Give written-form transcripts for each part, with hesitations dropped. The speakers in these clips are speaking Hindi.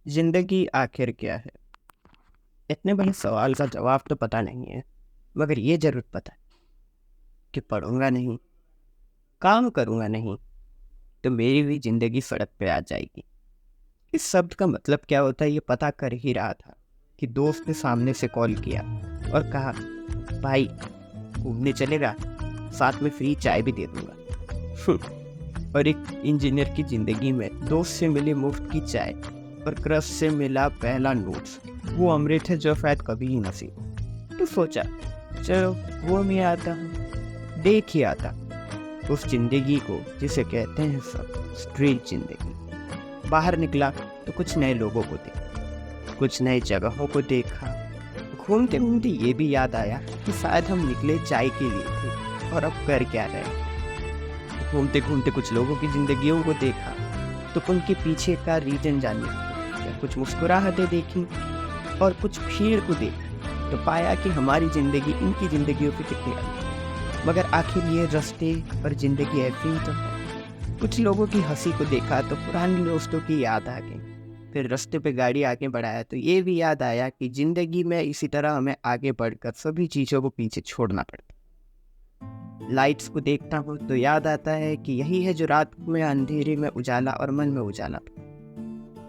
जिंदगी आखिर क्या है? इतने बड़े सवाल का जवाब तो पता नहीं है, मगर ये जरूर पता है कि पढ़ूंगा नहीं, काम करूंगा नहीं, तो मेरी भी जिंदगी सड़क पे आ जाएगी। इस शब्द का मतलब क्या होता है ये पता कर ही रहा था कि दोस्त ने सामने से कॉल किया और कहा, भाई घूमने चलेगा, साथ में फ्री चाय भी दे दूंगा। और एक इंजीनियर की जिंदगी में दोस्त से मिली मुफ्त की चाय और क्रश से मिला पहला नोट्स, वो अमृत है जो शायद कभी ही नसीब। तो सोचा, चलो वो मैं आता हूँ, देख ही आता उस जिंदगी को जिसे कहते हैं सब स्ट्रीट जिंदगी। बाहर निकला तो कुछ नए लोगों को देखा, कुछ नई जगहों को देखा। घूमते घूमते ये भी याद आया कि शायद हम निकले चाय के लिए थे और अब कर क्या रहे हैं। घूमते घूमते कुछ लोगों की जिंदगियों को देखा तो उनके पीछे का रीजन जानने लगा। कुछ मुस्कुराहटें देखी और कुछ भीड़ को देखा तो पाया कि हमारी जिंदगी इनकी जिंदगियों से कितनी अलग है। मगर आखिर ये रास्ते और जिंदगी ऐसी ही तो है। कुछ लोगों की हंसी को देखा तो पुराने दोस्तों की याद आ गई। फिर रास्ते पे गाड़ी आगे बढ़ाया तो ये भी याद आया कि जिंदगी में इसी तरह हमें आगे बढ़कर सभी चीज़ों को पीछे छोड़ना पड़ता। लाइट्स को देखता हूँ तो याद आता है कि यही है जो रात में अंधेरे में उजाला और मन में उजाला।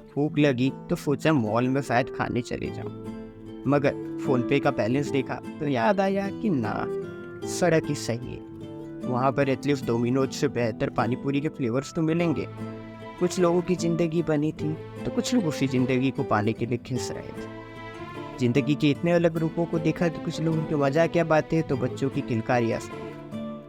भूख लगी तो सोचा मॉल में शायद खाने चले जाऊं, मगर फोन पे का बैलेंस देखा तो याद आया कि ना, सड़क ही सही है। वहाँ पर एटलीस्ट डोमिनोज से बेहतर पानीपुरी के फ्लेवर्स तो मिलेंगे। कुछ लोगों की जिंदगी बनी थी तो कुछ लोग उसी जिंदगी को पाने के लिए घिस रहे थे। जिंदगी के इतने अलग रूपों को देखा तो कुछ लोगों की मजा क्या बातें तो बच्चों की किलकारियाँ।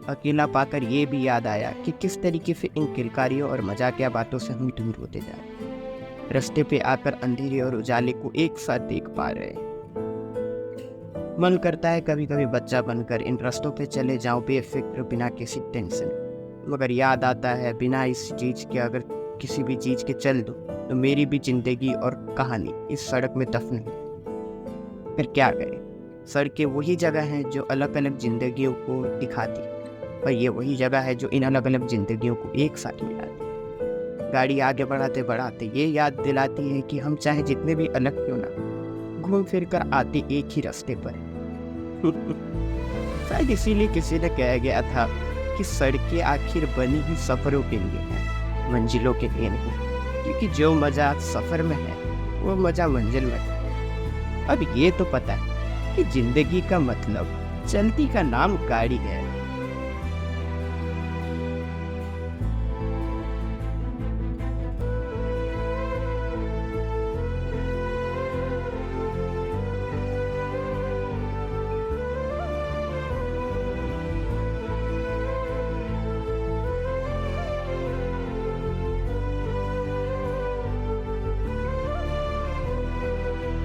अकेला पाकर ये भी याद आया कि किस तरीके से इन किलकारियों और मजाकिया बातों से हम दूर होते जा रहे हैं। रास्ते पे आकर अंधेरे और उजाले को एक साथ देख पा रहे हैं। मन करता है कभी कभी बच्चा बनकर इन रास्तों पे चले जाऊं बेफिक्र, बिना किसी टेंशन। मगर याद आता है बिना इस चीज के अगर किसी भी चीज के चल दो तो मेरी भी जिंदगी और कहानी इस सड़क में दफन है। फिर क्या करें? सड़कें वही जगह हैं जो अलग अलग जिंदगियों को दिखाती है, पर ये वही जगह है जो इन अलग अलग जिंदगियों को एक साथ मिलाती है। गाड़ी आगे बढ़ाते बढ़ाते ये याद दिलाती है कि हम चाहे जितने भी अलग क्यों ना, घूम फिर कर आते एक ही रास्ते पर हैं। शायद इसीलिए किसी ने कह गया था कि सड़कें आखिर बनी ही सफरों के लिए हैं, मंजिलों के लिए नहीं। क्योंकि जो मजा सफर में है वो मजा मंजिल में है। अब ये तो पता है कि जिंदगी का मतलब चलती का नाम गाड़ी है,